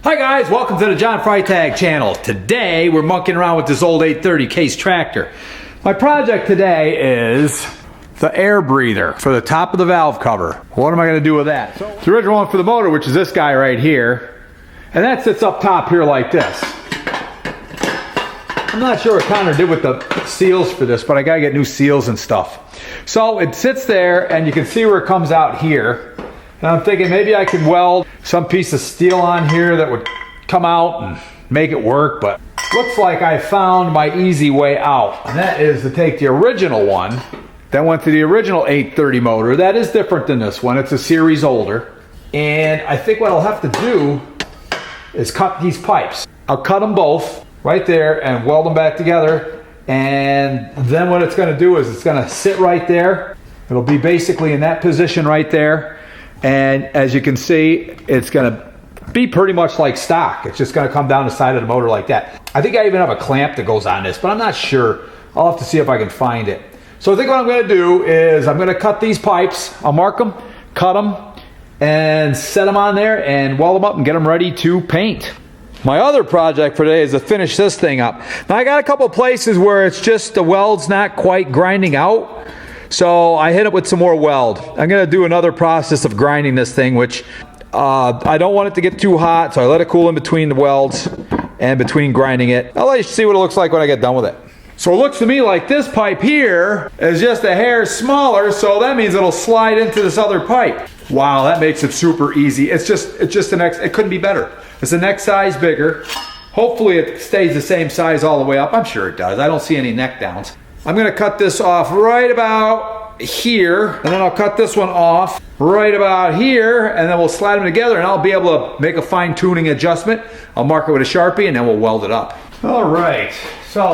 Hi guys, welcome to the John Freitag channel. Today we're monkeying around with this old 830 case tractor. My project today is the air breather for the top of the valve cover. What am I going to do with that? The original one for the motor, which is this guy right here, and that sits up top here like this. I'm not sure what Connor did with the seals for this, but I gotta get new seals and stuff. So it sits there and you can see where it comes out here. And I'm thinking maybe I could weld some piece of steel on here that would come out and make it work, but looks like I found my easy way out. And that is to take the original one that went to the original 830 motor. That is different than this one. It's a series older. And I think what I'll have to do is cut these pipes. I'll cut them both right there and weld them back together. And then what it's going to do is it's going to sit right there. It'll be basically in that position right there. And as you can see, it's going to be pretty much like stock. It's just going to come down the side of the motor like that. I think I even have a clamp that goes on this, but I'm not sure. I'll have to see if I can find it. So I think what I'm going to do is I'm going to cut these pipes. I'll mark them, cut them, and set them on there and weld them up and get them ready to paint. My other project for today is to finish this thing up. Now I got a couple places where it's just the weld's not quite grinding out. So I hit it with some more weld. I'm going to do another process of grinding this thing, which I don't want it to get too hot, so I let it cool in between the welds and between grinding it. I'll let you see what it looks like when I get done with it. So it looks to me like this pipe here is just a hair smaller, so that means it'll slide into this other pipe. Wow, that makes it super easy. It's just the next, it couldn't be better. It's the next size bigger. Hopefully it stays the same size all the way up. I'm sure it does. I don't see any neck downs. I'm going to cut this off right about here, and then I'll cut this one off right about here, and then we'll slide them together, and I'll be able to make a fine-tuning adjustment. I'll mark it with a Sharpie, and then we'll weld it up. All right, so,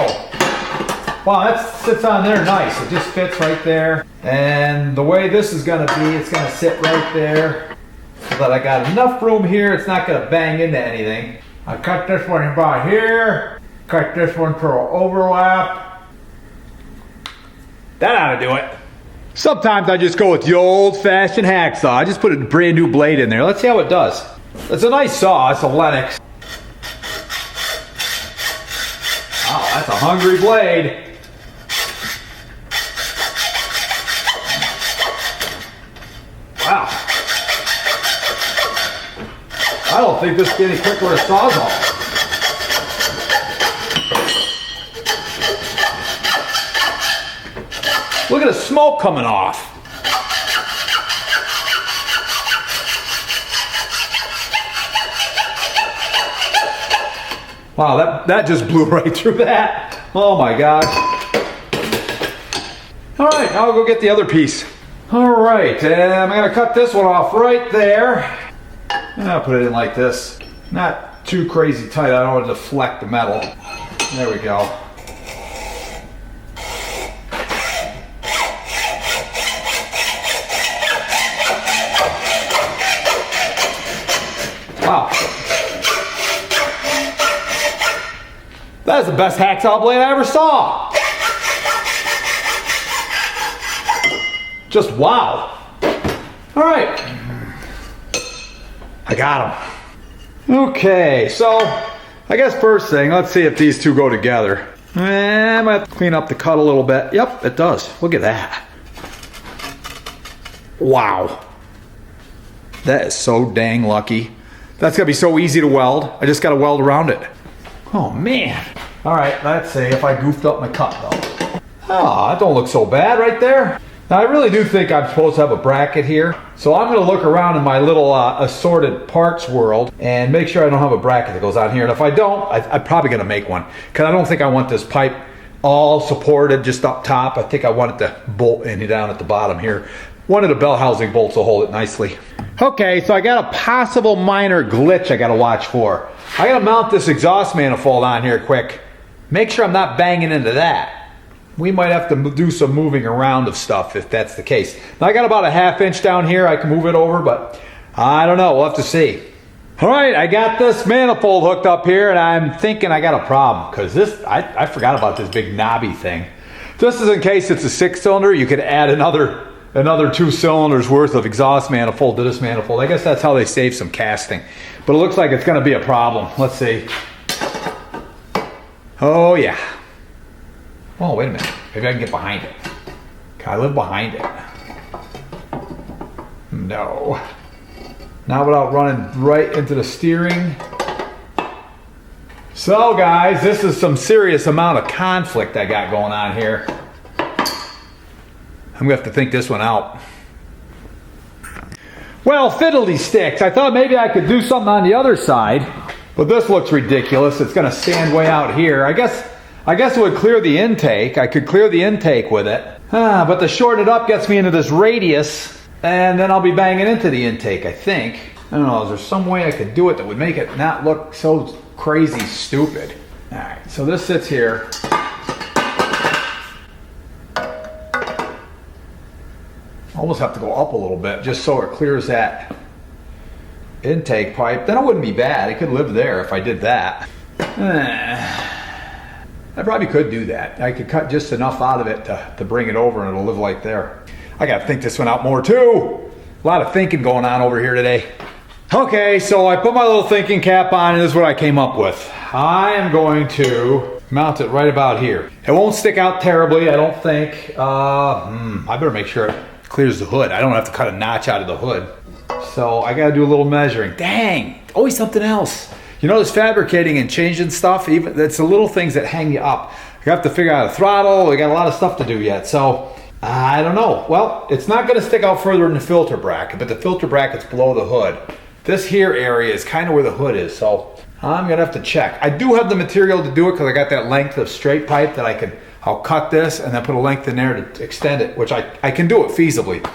wow, that sits on there nice. It just fits right there. And the way this is going to be, it's going to sit right there so that I got enough room here. It's not going to bang into anything. I cut this one about here, cut this one for an overlap. That ought to do it. Sometimes I just go with the old-fashioned hacksaw. I just put a brand new blade in there. Let's see how it does. It's a nice saw. It's a Lennox. Wow, that's a hungry blade. Wow. I don't think this is any quicker a sawzall. Look at the smoke coming off. Wow, that just blew right through that. Oh my gosh. All right, now I'll go get the other piece. All right, and I'm gonna cut this one off right there. And I'll put it in like this. Not too crazy tight, I don't want to deflect the metal. There we go. Wow. That is the best hacksaw blade I ever saw. Just wow. All right. I got them. Okay, so I guess first thing, let's see if these two go together. I might have to clean up the cut a little bit. Yep, it does. Look at that. Wow. That is so dang lucky. That's gonna be so easy to weld. I just gotta weld around it. Oh man. All right, let's see if I goofed up my cut though. Oh, that don't look so bad right there. Now I really do think I'm supposed to have a bracket here. So I'm gonna look around in my little assorted parts world and make sure I don't have a bracket that goes on here. And if I don't, I'm probably gonna make one. Cause I don't think I want this pipe all supported just up top. I think I want it to bolt in down at the bottom here. One of the bell housing bolts will hold it nicely. Okay, so I got a possible minor glitch I gotta watch for. I gotta mount this exhaust manifold on here quick. Make sure I'm not banging into that. We might have to do some moving around of stuff if that's the case. Now I got about a ½ inch down here. I can move it over, but I don't know. We'll have to see. All right, I got this manifold hooked up here, and I'm thinking I got a problem because this, I forgot about this big knobby thing. This is in case it's a 6-cylinder. You could add another another 2 cylinders worth of exhaust manifold to this manifold. I guess that's how they save some casting. But it looks like it's going to be a problem. Let's see. Oh yeah. Oh, wait a minute. Maybe I can get behind it. Can I live behind it? No. Not without running right into the steering. So guys, this is some serious amount of conflict I got going on here. I'm gonna have to think this one out. Well, fiddly sticks. I thought maybe I could do something on the other side, but this looks ridiculous. It's gonna stand way out here. I guess it would clear the intake. I could clear the intake with it. But to shorten it up gets me into this radius, and then I'll be banging into the intake, I think. I don't know, is there some way I could do it that would make it not look so crazy stupid? Alright, so this sits here. Almost have to go up a little bit just so it clears that intake pipe. Then it wouldn't be bad. It could live there if I did that. I probably could do that. I could cut just enough out of it to bring it over and it'll live like there. I gotta think this one out more too. A lot of thinking going on over here today. Okay, so I put my little thinking cap on and this is what I came up with. I am going to mount it right about here. It won't stick out terribly, I don't think. I better make sure it clears the hood. I don't have to cut a notch out of the hood. So I gotta do a little measuring. Dang, always something else. You know, this fabricating and changing stuff, even it's the little things that hang you up. You have to figure out a throttle. We got a lot of stuff to do yet. So I don't know. Well, it's not going to stick out further than the filter bracket, but the filter bracket's below the hood. This here area is kind of where the hood is, so I'm going to have to check. I do have the material to do it because I got that length of straight pipe that I'll cut this and then put a length in there to extend it, which I can do it feasibly.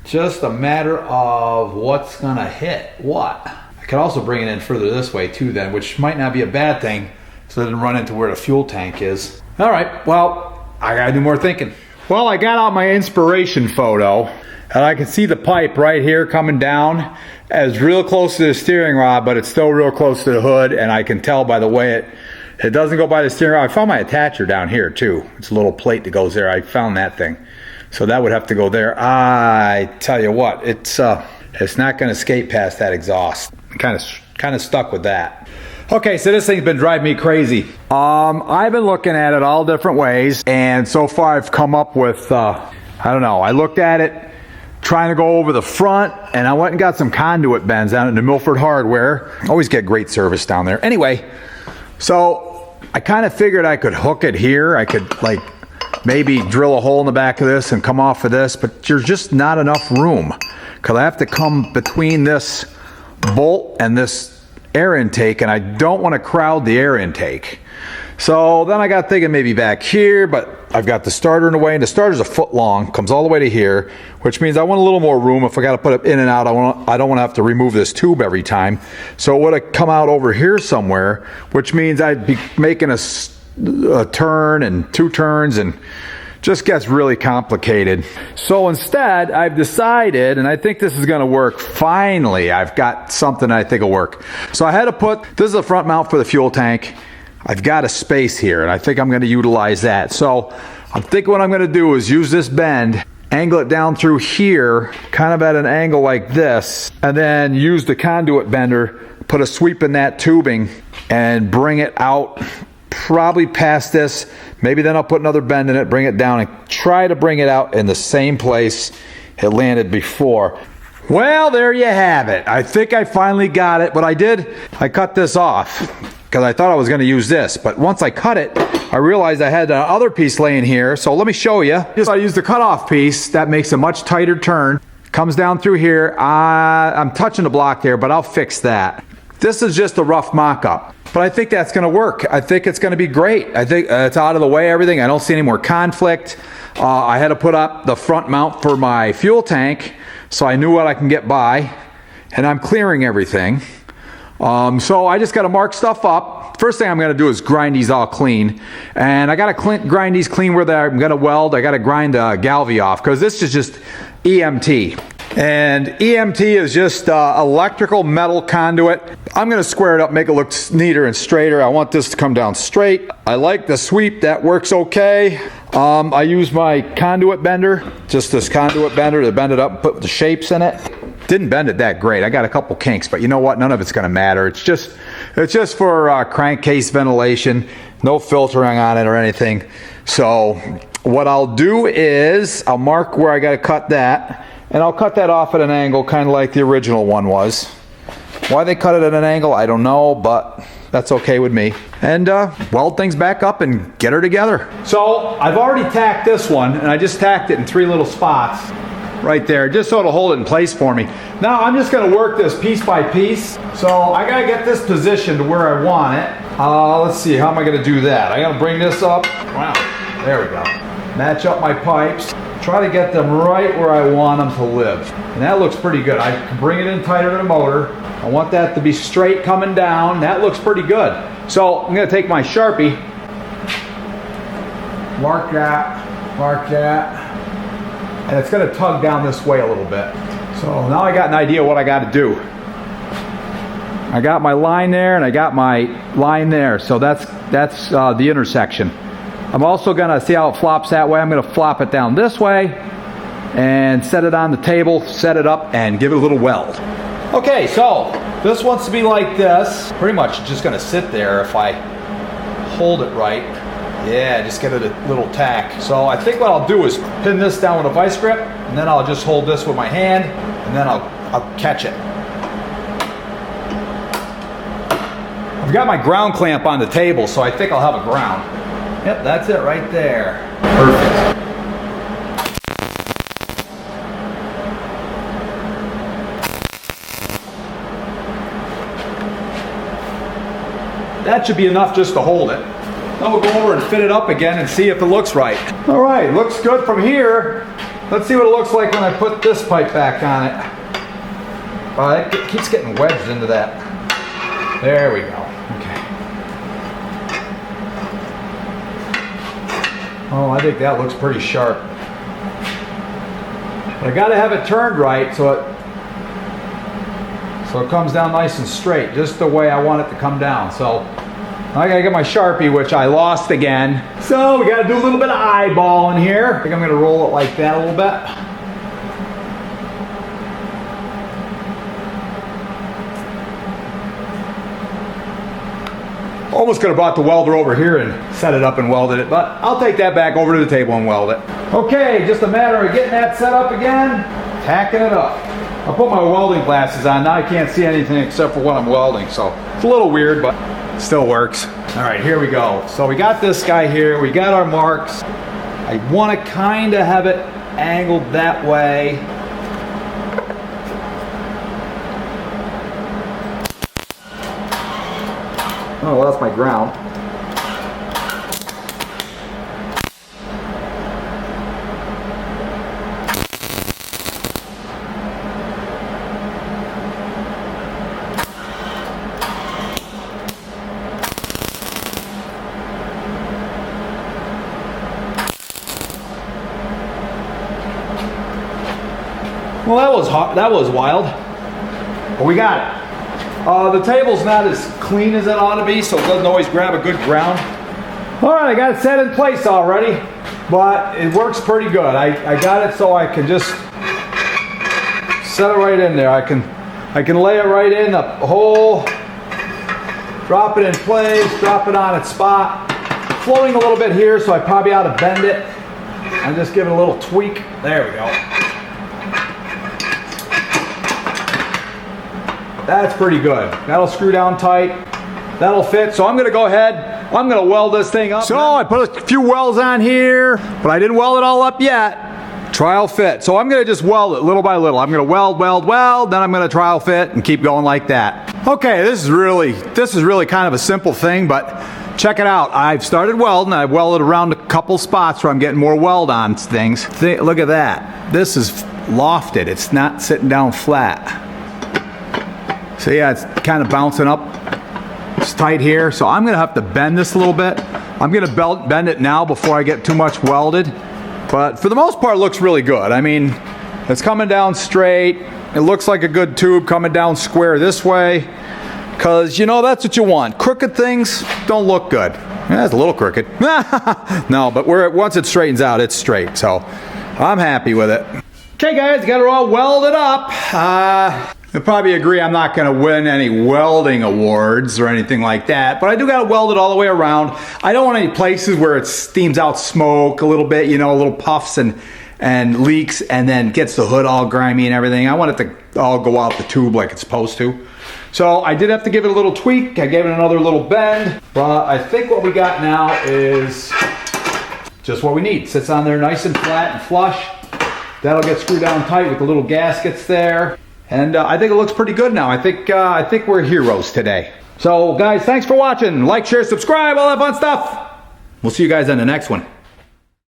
Just a matter of what's going to hit what. I could also bring it in further this way too then, which might not be a bad thing, so it doesn't run into where the fuel tank is. All right, well, I gotta do more thinking. Well, I got out my inspiration photo, and I can see the pipe right here coming down. It's real close to the steering rod, but it's still real close to the hood, and I can tell by the way it doesn't go by the steering rod. I found my attacher down here too. It's a little plate that goes there. I found that thing. So that would have to go there. I tell you what, it's not gonna skate past that exhaust. Kind of stuck with that. Okay, so this thing's been driving me crazy. I've been looking at it all different ways, and so far I've come up with, I don't know, I looked at it trying to go over the front, and I went and got some conduit bends down at the Milford Hardware. Always get great service down there. Anyway, so I kind of figured I could hook it here. I could like maybe drill a hole in the back of this and come off of this, but there's just not enough room because I have to come between this bolt and this air intake, and I don't want to crowd the air intake. So then I got thinking maybe back here, but I've got the starter in the way, and the starter's a foot long, comes all the way to here, which means I want a little more room. If I got to put it in and out, I don't want to have to remove this tube every time. So it would have come out over here somewhere, which means I'd be making a turn and 2 turns, and just gets really complicated. So instead, I've decided, and I think this is gonna work, finally, I've got something I think will work. So I had to put, this is a front mount for the fuel tank. I've got a space here, and I think I'm gonna utilize that. So I'm thinking what I'm gonna do is use this bend, angle it down through here, kind of at an angle like this, and then use the conduit bender, put a sweep in that tubing, and bring it out probably past this. Maybe then I'll put another bend in it, bring it down, and try to bring it out in the same place it landed before. Well, there you have it. I think I finally got it. What I did, I cut this off because I thought I was going to use this. But once I cut it, I realized I had the other piece laying here. So let me show you. I used the cutoff piece. That makes a much tighter turn. Comes down through here. I'm touching the block there, but I'll fix that. This is just a rough mock-up. But I think that's going to work. I think it's going to be great. I think it's out of the way, everything. I don't see any more conflict. I had to put up the front mount for my fuel tank, so I knew what I can get by. And I'm clearing everything. So I just got to mark stuff up. First thing I'm going to do is grind these all clean. And I got to grind these clean where I'm going to weld. I got to grind the galvy off because this is just EMT. And EMT is just electrical metal conduit. I'm gonna square it up, make it look neater and straighter. I want this to come down straight. I like the sweep, that works okay. I use my conduit bender, just this conduit bender to bend it up and put the shapes in it. Didn't bend it that great. I got a couple kinks, but you know what? None of it's gonna matter. It's just for crankcase ventilation, no filtering on it or anything. So what I'll do is I'll mark where I gotta cut that, and I'll cut that off at an angle, kind of like the original one was. Why they cut it at an angle, I don't know, but that's okay with me. And weld things back up and get her together. So I've already tacked this one, and I just tacked it in 3 little spots right there, just so it'll hold it in place for me. Now I'm just gonna work this piece by piece. So I gotta get this positioned to where I want it. Let's see, how am I gonna do that? I gotta bring this up. Wow, there we go. Match up my pipes. Try to get them right where I want them to live. And that looks pretty good. I can bring it in tighter to the motor. I want that to be straight coming down. That looks pretty good. So I'm gonna take my Sharpie, mark that, and it's gonna tug down this way a little bit. So now I got an idea what I gotta do. I got my line there and I got my line there. So that's the intersection. I'm also gonna see how it flops that way. I'm gonna flop it down this way and set it on the table, set it up, and give it a little weld. Okay, so this wants to be like this. Pretty much just gonna sit there if I hold it right. Yeah, just get it a little tack. So I think what I'll do is pin this down with a vice grip, and then I'll just hold this with my hand, and then I'll catch it. I've got my ground clamp on the table, so I think I'll have a ground. Yep, that's it right there. Perfect. That should be enough just to hold it. Now we'll go over and fit it up again and see if it looks right. All right, looks good from here. Let's see what it looks like when I put this pipe back on it. It keeps getting wedged into that. There we go. Okay. Oh, I think that looks pretty sharp. But I gotta have it turned right so it comes down nice and straight, just the way I want it to come down. So I gotta get my Sharpie, which I lost again. So we gotta do a little bit of eyeballing here. I think I'm gonna roll it like that a little bit. Almost could have brought the welder over here and set it up and welded it, but I'll take that back over to the table and weld it. Okay, just a matter of getting that set up again, tacking it up. I'll put my welding glasses on. Now I can't see anything except for what I'm welding, so it's a little weird, but it still works. All right, here we go. So we got this guy here, we got our marks. I want to kind of have it angled that way. Oh, well, that's my ground. Well, that was hot. That was wild. But we got it. The table's not as clean as it ought to be, so it doesn't always grab a good ground. All right, I got it set in place already, but it works pretty good. I got it so I can just set it right in there. I can lay it right in the hole, drop it in place, drop it on its spot. Floating a little bit here, so I probably ought to bend it and just give it a little tweak. There we go. That's pretty good. That'll screw down tight. That'll fit. So I'm gonna go ahead, I'm gonna weld this thing up. So I put a few welds on here, but I didn't weld it all up yet. Trial fit. So I'm gonna just weld it little by little. I'm gonna weld, then I'm gonna trial fit and keep going like that. Okay, this is really kind of a simple thing, but check it out. I've started welding. I've welded around a couple spots where I'm getting more weld on things. Look at that. This is lofted. It's not sitting down flat. So yeah, it's kind of bouncing up. It's tight here, so I'm gonna have to bend this a little bit. I'm gonna bend it now before I get too much welded. But for the most part, it looks really good. I mean, It's coming down straight. It looks like a good tube coming down square this way. Because, you know, that's what you want. Crooked things don't look good. Yeah, it's a little crooked. No, but once it straightens out, it's straight. So I'm happy with it. Okay, guys, got it all welded up. You'll probably agree I'm not going to win any welding awards or anything like that, but I do got it welded all the way around. I don't want any places where it steams out smoke a little bit, you know, little puffs and leaks, and then gets the hood all grimy and everything. I want it to all go out the tube like it's supposed to. So I did have to give it a little tweak. I gave it another little bend, but I think what we got now is just what we need. Sits on there nice and flat and flush. That'll get screwed down tight with the little gaskets there. And I think it looks pretty good now. I think we're heroes today. So guys, thanks for watching. Like, share, subscribe, all that fun stuff. We'll see you guys on the next one.